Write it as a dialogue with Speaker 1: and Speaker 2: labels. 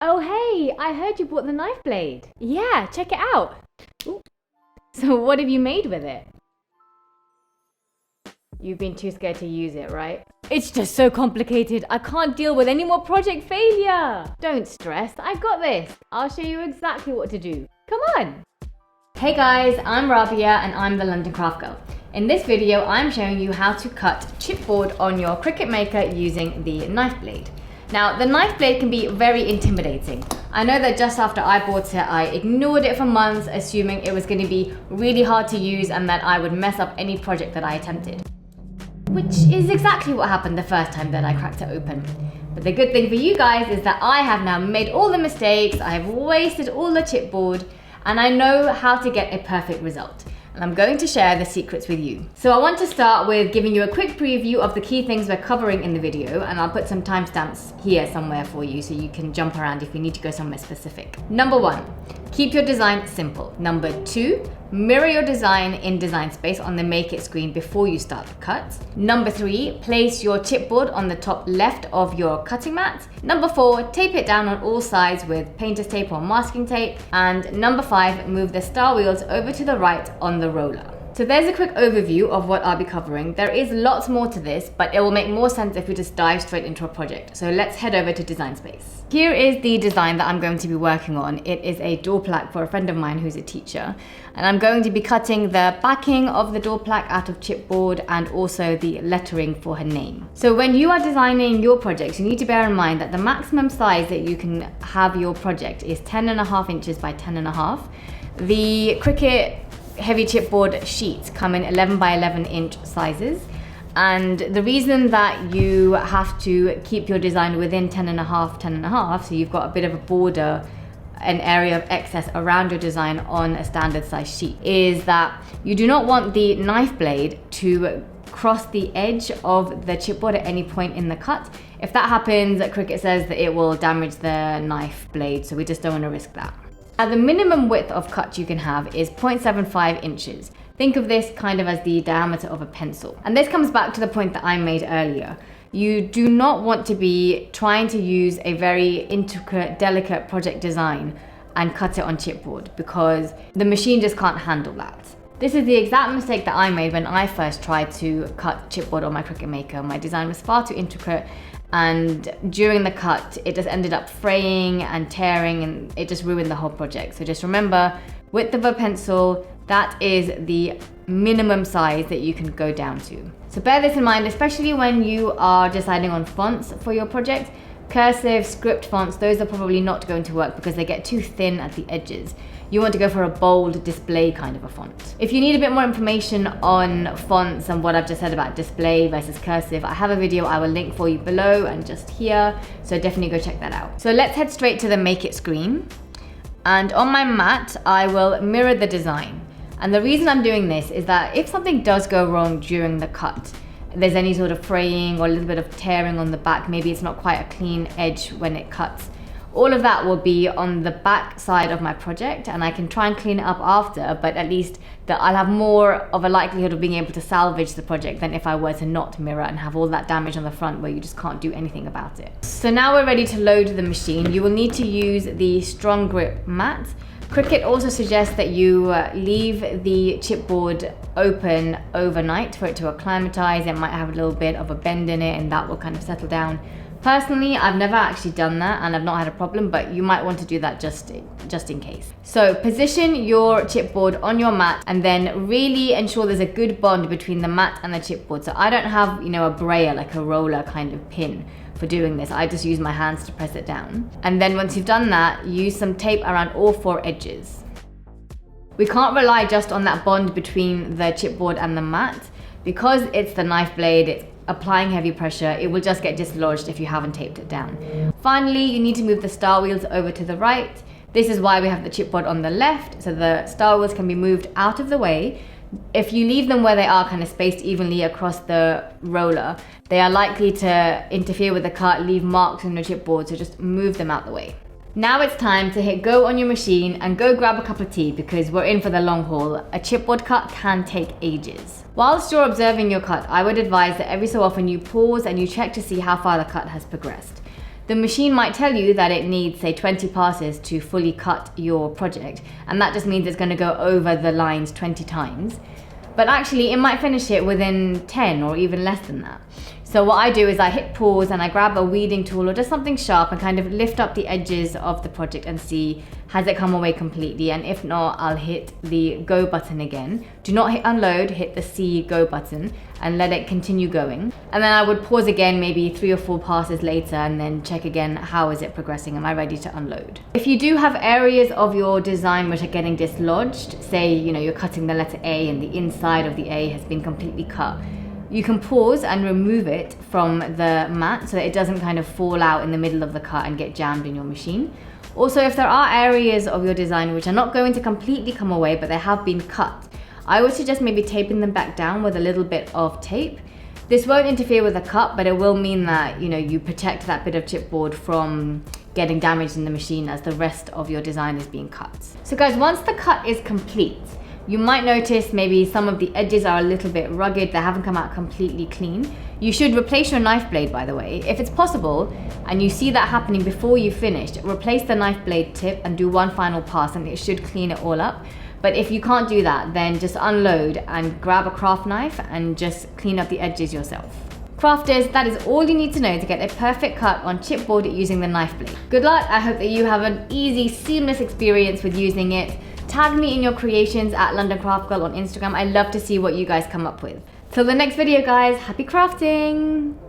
Speaker 1: Oh hey, I heard you bought the knife blade. Yeah, check it out. Ooh. So what have you made with it? You've been too scared to use it, right? It's just so complicated. I can't deal with any more project failure. Don't stress, I've got this. I'll show you exactly what to do. Come on. Hey guys, I'm Rabia and I'm the London Craft Girl. In this video, I'm showing you how to cut chipboard on your Cricut Maker using the knife blade. Now, the knife blade can be very intimidating. I know that just after I bought it, I ignored it for months, assuming it was going to be really hard to use and that I would mess up any project that I attempted. Which is exactly what happened the first time that I cracked it open. But the good thing for you guys is that I have now made all the mistakes, I have wasted all the chipboard, and I know how to get a perfect result. And I'm going to share the secrets with you. So I want to start with giving you a quick preview of the key things we're covering in the video, and I'll put some timestamps here somewhere for you so you can jump around if you need to go somewhere specific. Number 1, keep your design simple. Number 2, mirror your design in Design Space on the Make It screen before you start the cut. Number 3, place your chipboard on the top left of your cutting mat. Number 4, tape it down on all sides with painter's tape or masking tape. And number 5, move the star wheels over to the right on the roller. So there's a quick overview of what I'll be covering. There is lots more to this, but it will make more sense if we just dive straight into a project. So let's head over to Design Space. Here is the design that I'm going to be working on. It is a door plaque for a friend of mine who's a teacher. And I'm going to be cutting the backing of the door plaque out of chipboard and also the lettering for her name. So when you are designing your projects, you need to bear in mind that the maximum size that you can have your project is 10.5 inches by 10.5. The Cricut heavy chipboard sheets come in 11 by 11 inch sizes, and the reason that you have to keep your design within 10.5, so you've got a bit of a border, an area of excess around your design on a standard size sheet, is that you do not want the knife blade to cross the edge of the chipboard at any point in the cut. If that happens, Cricut says that it will damage the knife blade, so we just don't want to risk that. Now, the minimum width of cut you can have is 0.75 inches. Think of this kind of as the diameter of a pencil. And this comes back to the point that I made earlier. You do not want to be trying to use a very intricate, delicate project design and cut it on chipboard, because the machine just can't handle that. This is the exact mistake that I made when I first tried to cut chipboard on my Cricut Maker. My design was far too intricate, and during the cut it just ended up fraying and tearing, and it just ruined the whole project. So just remember, width of a pencil, that is the minimum size that you can go down to. So bear this in mind, especially when you are deciding on fonts for your project. Cursive, script fonts, those are probably not going to work because they get too thin at the edges. You want to go for a bold display kind of a font. If you need a bit more information on fonts and what I've just said about display versus cursive, I have a video I will link for you below and just here, so definitely go check that out. So let's head straight to the Make It screen. And on my mat, I will mirror the design. And the reason I'm doing this is that if something does go wrong during the cut, there's any sort of fraying or a little bit of tearing on the back, maybe it's not quite a clean edge when it cuts, all of that will be on the back side of my project, and I can try and clean it up after, but at least that I'll have more of a likelihood of being able to salvage the project than if I were to not mirror and have all that damage on the front where you just can't do anything about it. So now we're ready to load the machine. You will need to use the strong grip mat. Cricut also suggests that you leave the chipboard open overnight for it to acclimatize. It might have a little bit of a bend in it and that will kind of settle down. Personally, I've never actually done that and I've not had a problem, but you might want to do that just in case. So position your chipboard on your mat and then really ensure there's a good bond between the mat and the chipboard. So I don't have, a brayer, like a roller kind of pin for doing this. I just use my hands to press it down. And then once you've done that, use some tape around all 4 edges. We can't rely just on that bond between the chipboard and the mat. Because it's the knife blade, it's applying heavy pressure, it will just get dislodged if you haven't taped it down. Finally, you need to move the star wheels over to the right. This is why we have the chipboard on the left, so the star wheels can be moved out of the way. If you leave them where they are, kind of spaced evenly across the roller, they are likely to interfere with the cut, leave marks on your chipboard, so just move them out the way. Now it's time to hit go on your machine and go grab a cup of tea because we're in for the long haul. A chipboard cut can take ages. Whilst you're observing your cut, I would advise that every so often you pause and you check to see how far the cut has progressed. the machine might tell you that it needs, say, 20 passes to fully cut your project, and that just means it's going to go over the lines 20 times. But actually, it might finish it within 10 or even less than that. So what I do is I hit pause and I grab a weeding tool or just something sharp and kind of lift up the edges of the project and see, has it come away completely? And if not, I'll hit the go button again. Do not hit unload, hit the C go button and let it continue going. And then I would pause again, maybe 3 or 4 passes later, and then check again, how is it progressing? Am I ready to unload? If you do have areas of your design which are getting dislodged, say, you're cutting the letter A and the inside of the A has been completely cut, you can pause and remove it from the mat so that it doesn't kind of fall out in the middle of the cut and get jammed in your machine. Also, if there are areas of your design which are not going to completely come away but they have been cut, I would suggest maybe taping them back down with a little bit of tape. This won't interfere with the cut, but it will mean that you protect that bit of chipboard from getting damaged in the machine as the rest of your design is being cut. So guys, once the cut is complete, you might notice maybe some of the edges are a little bit rugged, they haven't come out completely clean. You should replace your knife blade, by the way. If it's possible, and you see that happening before you finished, replace the knife blade tip and do one final pass and it should clean it all up. But if you can't do that, then just unload and grab a craft knife and just clean up the edges yourself. Crafters, that is all you need to know to get a perfect cut on chipboard using the knife blade. Good luck, I hope that you have an easy, seamless experience with using it. Tag me in your creations at London Craft Girl on Instagram. I love to see what you guys come up with. Till the next video guys, happy crafting!